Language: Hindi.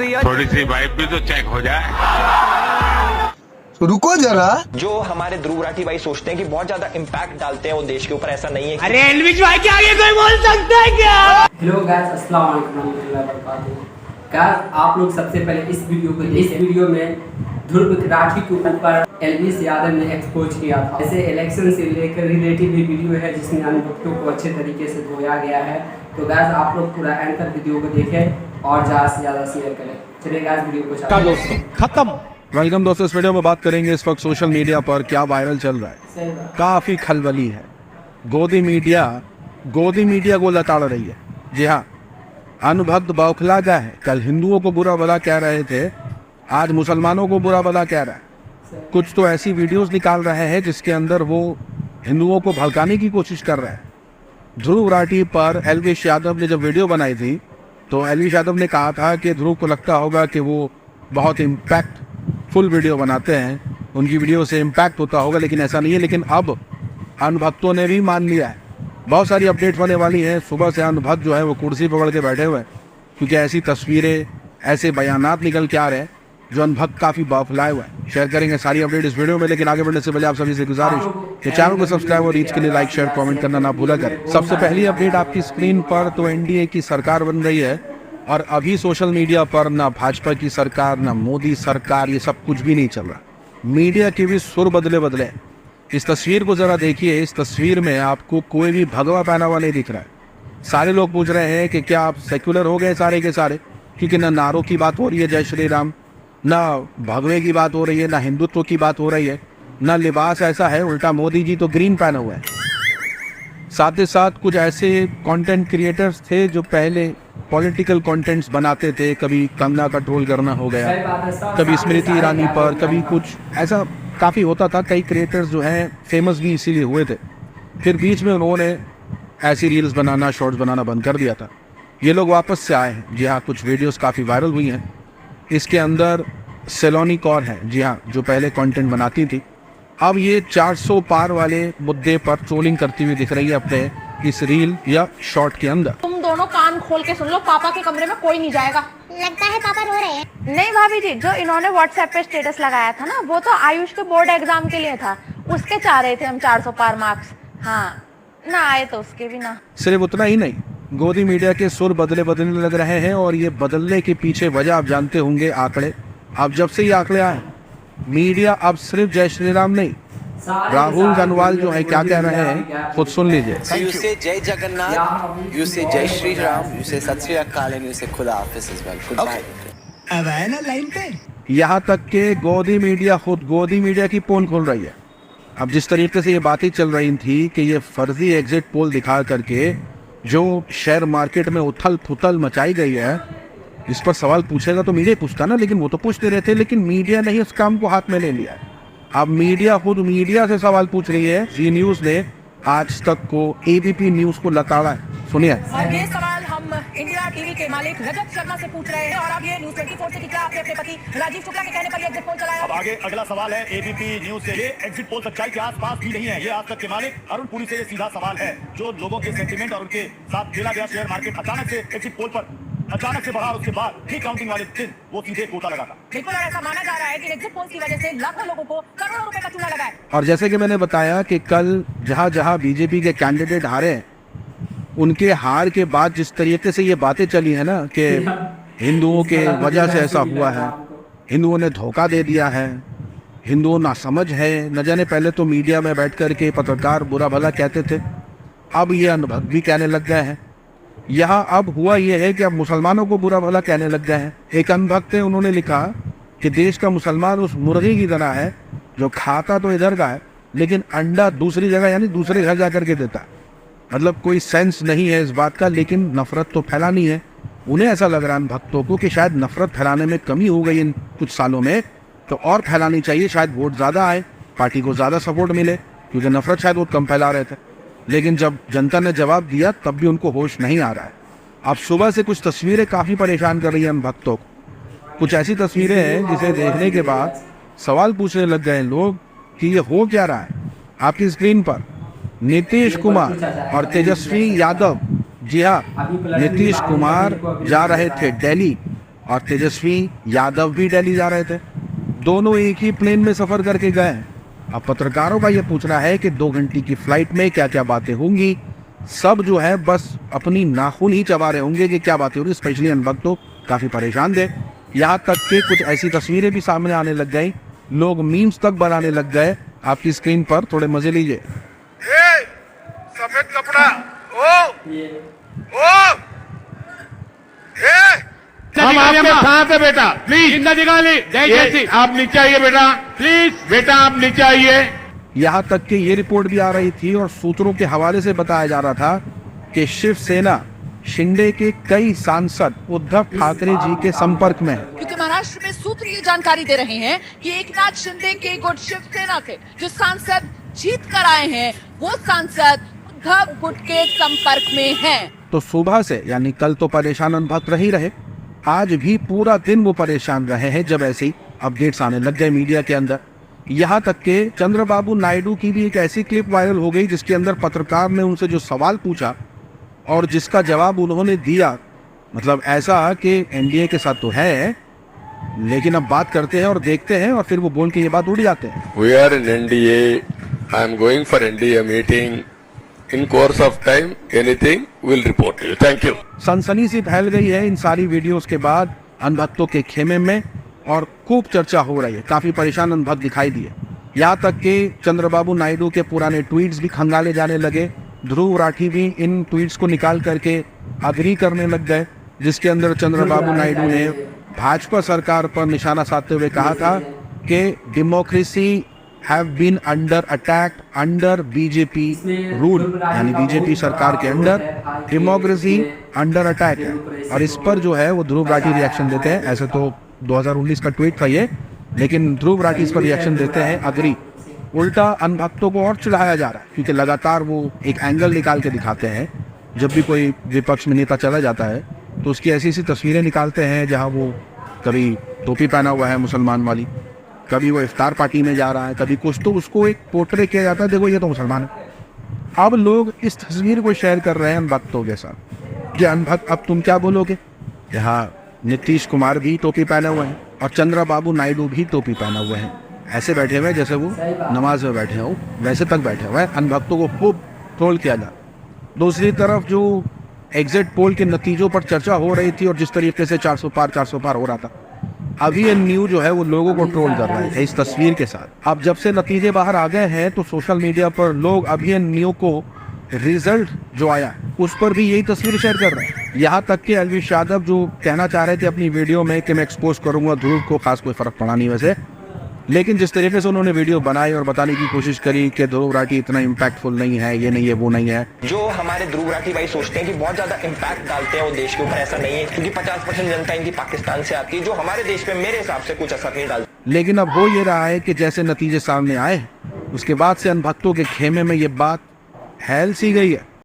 थोड़ी सी वाइब भी तो चेक हो जाए। रुको जरा। जो हमारे ध्रुव राठी भाई सोचते हैं कि बहुत ज्यादा इम्पैक्ट डालते हैं वो देश के ऊपर, ऐसा नहीं है। अरे एलविश भाई के आगे कोई बोल सकता है क्या? हेलो गाइस, अस्सलाम वालेकुम रहमतुल्लाहि व बरकातहू। गाइस, आप लोग सबसे पहले इस वीडियो को देखिए। इस वीडियो में ध्रुव राठी के ऊपर एलविश यादव ने एक्सपोज किया था। ऐसे इलेक्शन से लेकर रिलेटेड भी वीडियो है जिसमें अनुभक्तों को अच्छे तरीके से धोया गया है। तो गाइस, आप लोग पूरा एंड तक वीडियो को देखें और ज़्यादा से ज़्यादा शेयर करें। चलिए गाइस, वीडियो को स्टार्ट दोस्तों खत्म। वेलकम दोस्तों, इस वीडियो में बात करेंगे इस वक्त सोशल मीडिया पर क्या वायरल चल रहा है। काफ़ी खलबली है। गोदी मीडिया को लताड़ रही है। जी हाँ, अनुभक्त बौखला गया है। कल हिंदुओं को बुरा भला कह रहे थे, आज मुसलमानों को बुरा भला कह रहा है। कुछ तो ऐसी वीडियोस निकाल रहे हैं जिसके अंदर वो हिंदुओं को भड़काने की कोशिश कर रहा है। ध्रुव राठी पर एलविश यादव ने जब वीडियो बनाई थी तो एलविश यादव ने कहा था कि ध्रुव को लगता होगा कि वो बहुत इम्पैक्टफुल वीडियो बनाते हैं, उनकी वीडियो से इम्पैक्ट होता होगा, लेकिन ऐसा नहीं है। लेकिन अब अनुभक्तों ने भी मान लिया है। बहुत सारी अपडेट्स होने वाली हैं। सुबह से अनुभक्त जो है वो कुर्सी पकड़ के बैठे हुए हैं, क्योंकि ऐसी तस्वीरें, ऐसे बयानात निकल के आ रहे हैं जो अनुभक्त काफ़ी बौखलाए हुए हैं। शेयर करेंगे सारी अपडेट इस वीडियो में, लेकिन आगे बढ़ने से पहले आप सभी से गुजारिश कि चैनल को सब्सक्राइब और रीच के लिए लाइक, शेयर, कमेंट करना ना भूला करें। सबसे पहली अपडेट आपकी स्क्रीन पर तो एनडीए की सरकार बन रही है और अभी सोशल मीडिया पर ना भाजपा की सरकार, ना मोदी सरकार, ये सब कुछ भी नहीं चल रहा। मीडिया के भी सुर बदले। इस तस्वीर को जरा देखिए। इस तस्वीर में आपको कोई भी भगवा पहना हुआ नहीं दिख रहा है। सारे लोग पूछ रहे हैं कि क्या आप सेक्युलर हो गए सारे के सारे, क्योंकि ना नारों की बात हो रही है जय श्री राम, ना भगवे की बात हो रही है, ना हिंदुत्व की बात हो रही है, ना लिबास ऐसा है। उल्टा मोदी जी तो ग्रीन पहना हुआ है। साथ ही साथ कुछ ऐसे कंटेंट क्रिएटर्स थे जो पहले पॉलिटिकल कंटेंट्स बनाते थे, कभी कंगना का ट्रोल करना हो गया, कभी स्मृति ईरानी पर, कभी कुछ ऐसा काफ़ी होता था। कई क्रिएटर्स जो हैं फेमस भी इसीलिए हुए थे। फिर बीच में उन्होंने ऐसी रील्स बनाना, शॉर्ट्स बनाना बंद कर दिया था। ये लोग वापस से आए हैं। जी हाँ, कुछ वीडियोस काफ़ी वायरल हुई हैं। इसके अंदर सलोनी कौर है, जी हाँ, जो पहले कंटेंट बनाती थी, अब ये 400 पार वाले मुद्दे पर ट्रोलिंग करती हुई दिख रही है अपने इस रील या शॉर्ट के अंदर। तुम दोनों कान खोल के सुन लो, पापा के कमरे में कोई नहीं जाएगा। लगता है पापा रो रहे हैं। नहीं भाभी जी, जो इन्होंने व्हाट्सएप पे स्टेटस लगाया था ना, वो तो आयुष के बोर्ड एग्जाम के लिए था। उसके चाह रहे थे हम 400 पार मार्क्स। हाँ, ना आए तो उसके भी ना। सिर्फ उतना ही नहीं, गोदी मीडिया के सुर बदलने लग रहे हैं और ये बदलने के पीछे वजह आप जानते होंगे, आंकड़े। अब जब से ये आंकड़े आए, मीडिया अब सिर्फ जय श्री राम नहीं, राहुल गनवाल जो है क्या कह रहे हैं खुद सुन लीजिए। You say जय जगन्नाथ, you say जय श्री राम, you say सत श्री अकाल and you say खुदा हाफिज as well. Goodbye. अब है ना लाइन पे। यहाँ तक के गोदी मीडिया खुद गोदी मीडिया की पोल खोल रही है। अब जिस तरीके से ये बातें चल रही थी कि ये फर्जी एग्जिट पोल दिखा करके जो शेयर मार्केट में उथल पुथल मचाई गई है, इस पर सवाल पूछेगा तो मीडिया पूछता ना, लेकिन वो तो पूछते रहते, लेकिन मीडिया ने इस काम को हाथ में ले लिया है। अब मीडिया खुद मीडिया से सवाल पूछ रही है। जी न्यूज ने आज तक को एबीपी न्यूज को लताड़ा है। सुनिए। और ये सवाल हम इंडिया टीवी के मालिक रजत शर्मा से पूछ रहे हैं। और अब ये न्यूज़ 24 से कि क्या आपने अपने पति राजीव शुक्ला के कहने पर एग्जिट पोल चलाया? अब आगे अगला सवाल है एबीपी न्यूज से। ये एग्जिट पोल सच्चाई के आसपास भी नहीं है। ये आज तक के मालिक अरुण पुरी से ये सीधा सवाल है। जो लोगों के सेंटीमेंट और उनके साथ खेला गया शेयर मार्केट अचानक से एग्जिट पोल पर अचानक से बढ़ा, उसके बाद प्री काउंटिंग वाले दिन वो सीधे कोटा लगा था। बिल्कुल, और ऐसा माना जा रहा है कि एग्जिट पोल की वजह से लाखों लोगों को करोड़ों रुपए का चूना लगा है। और जैसे कि मैंने बताया कि कल जहां जहां बीजेपी के कैंडिडेट हारे, उनके हार के बाद जिस तरीके से ये बातें चली है ना कि हिंदुओं के वजह से ऐसा हुआ है, हिंदुओं ने धोखा दे दिया है, हिंदुओं नासमझ है, न जाने पहले तो मीडिया में बैठ कर के पत्रकार बुरा भला कहते थे, अब ये अनुभक्त भी कहने लग गए हैं। यहाँ अब हुआ ये है कि अब मुसलमानों को बुरा भला कहने लग गए हैं। एक अनुभक्त है, उन्होंने लिखा कि देश का मुसलमान उस मुर्गी की तरह है जो खाता तो इधर का है लेकिन अंडा दूसरी जगह यानी दूसरे घर जा कर के देता है। मतलब कोई सेंस नहीं है इस बात का, लेकिन नफरत तो फैलानी है। उन्हें ऐसा लग रहा है भक्तों को कि शायद नफरत फैलाने में कमी हो गई इन कुछ सालों में, तो और फैलानी चाहिए, शायद वोट ज़्यादा आए, पार्टी को ज़्यादा सपोर्ट मिले, क्योंकि नफरत शायद वो कम फैला रहे थे। लेकिन जब जनता ने जवाब दिया तब भी उनको होश नहीं आ रहा है। अब सुबह से कुछ तस्वीरें काफ़ी परेशान कर रही हैं भक्तों को। कुछ ऐसी तस्वीरें हैं जिसे देखने के बाद सवाल पूछने लग गए लोग कि ये हो क्या रहा है। आपकी स्क्रीन पर नीतीश कुमार और तेजस्वी यादव, जी हाँ, नीतीश कुमार जा रहे थे दिल्ली और तेजस्वी यादव भी दिल्ली जा रहे थे। दोनों एक ही प्लेन में सफर करके गए हैं। अब पत्रकारों का यह पूछना है कि 2 घंटे की फ्लाइट में क्या क्या बातें होंगी। सब जो है बस अपनी नाखून ही चबा रहे होंगे कि क्या बातें हो रही। स्पेशली अनभक्त तो काफी परेशान थे। यहाँ तक कि कुछ ऐसी तस्वीरें भी सामने आने लग गई, लोग मीम्स तक बनाने लग गए। आपकी स्क्रीन पर थोड़े मजे लीजिए। सफेद कपड़ा हम आपके साथ है बेटा, प्लीज आप नीचे आइए बेटा, प्लीज बेटा आप नीचे आइए। यहाँ तक कि ये रिपोर्ट भी आ रही थी और सूत्रों के हवाले से बताया जा रहा था कि शिवसेना शिंदे के कई सांसद उद्धव ठाकरे जी के संपर्क में है। क्योंकि महाराष्ट्र में सूत्र ये जानकारी दे रहे हैं कि एकनाथ शिंदे के गुट शिवसेना के जो सांसद जीत कर आए हैं वो सांसद उद्धव गुट के संपर्क में हैं। तो सुबह से यानी कल तो परेशान अनभक्त रही रहे, आज भी पूरा दिन वो परेशान रहे हैं जब ऐसे ही अपडेट्स आने लग गए मीडिया के अंदर। यहाँ तक के चंद्रबाबू नायडू की भी एक ऐसी क्लिप वायरल हो गई जिसके अंदर पत्रकार ने उनसे जो सवाल पूछा और जिसका जवाब उन्होंने दिया, मतलब ऐसा कि एनडीए के साथ तो है लेकिन अब बात करते हैं और देखते हैं, और फिर वो बोल के ये बात उड़ जाते हैं। We are in NDA. I am going for NDA meeting. In course of time, anything will report to you. Thank you. सनसनी सी फैल गई है इन सारी वीडियोस के बाद अनभक्तों के खेमे में और खूब चर्चा हो रही है। काफी परेशान अनभक्त दिखाई दिए। यहाँ तक कि चंद्रबाबू नायडू के पुराने ट्वीट्स भी खंगाले जाने लगे। ध्रुव राठी भी इन ट्वीट्स को निकाल करके अग्री करने लग गए, जिसके अंदर चंद्रबाबू नायडू ने भाजपा सरकार पर निशाना साधते हुए कहा था कि democracy have been under attack under BJP rule, यानी बीजेपी सरकार के अंडर डेमोक्रेसी अंडर अटैक है। और इस पर जो है वो ध्रुव राठी रिएक्शन देते हैं। ऐसे तो 2019 का ट्वीट था ये, लेकिन ध्रुव राठी इस पर रिएक्शन देते हैं अग्री। उल्टा अनभक्तों को और चिढ़ाया जा रहा है क्योंकि लगातार वो एक एंगल निकाल के दिखाते हैं। जब भी कोई विपक्ष में नेता चला जाता है तो उसकी ऐसी ऐसी तस्वीरें निकालते हैं जहां वो कभी टोपी पहना हुआ है मुसलमान वाली, कभी वो इफ्तार पार्टी में जा रहा है, कभी कुछ, तो उसको एक पोर्ट्रे किया जाता है, देखो ये तो मुसलमान है। अब लोग इस तस्वीर को शेयर कर रहे हैं अनभक्तों के साथ कि अनभक्त अब तुम क्या बोलोगे। यहाँ नीतीश कुमार भी टोपी पहने हुए हैं और चंद्रबाबू नायडू भी टोपी पहने हुए हैं। ऐसे बैठे हुए जैसे वो नमाज में बैठे हो, वैसे तक बैठे हुए हैं। अनभक्तों को खूब ट्रोल किया जा। दूसरी तरफ जो एग्जिट पोल के नतीजों पर चर्चा हो रही थी और जिस तरीके से 400 पार हो रहा था, अभी ये न्यू जो है वो लोगों को ट्रोल कर रहे थे इस तस्वीर के साथ। अब जब से नतीजे बाहर आ गए हैं तो सोशल मीडिया पर लोग अभी न्यू को रिजल्ट जो आया उस पर भी यही तस्वीर शेयर कर रहे हैं। यहाँ तक कि अलविश यादव जो कहना चाह रहे थे अपनी वीडियो में कि मैं एक्सपोज करूंगा ध्रुव को, खास कोई फर्क पड़ा नहीं वैसे, लेकिन जिस तरीके से उन्होंने वीडियो बनाई और बताने की कोशिश करी कि ध्रुव राठी इतना इम्पैक्टफुल नहीं है, ये नहीं है, वो नहीं है। जो हमारे ध्रुव राठी भाई सोचते हैं कि बहुत ज्यादा इम्पैक्ट डालते हैं वो देश के ऊपर, ऐसा नहीं है क्योंकि 50% जनता इनकी पाकिस्तान से आती है जो हमारे देश पे मेरे हिसाब से कुछ असर नहीं डालती। लेकिन अब हो ये रहा है कि जैसे नतीजे सामने आए उसके बाद से अनभक्तों के खेमे में ये बात फैल सी गई है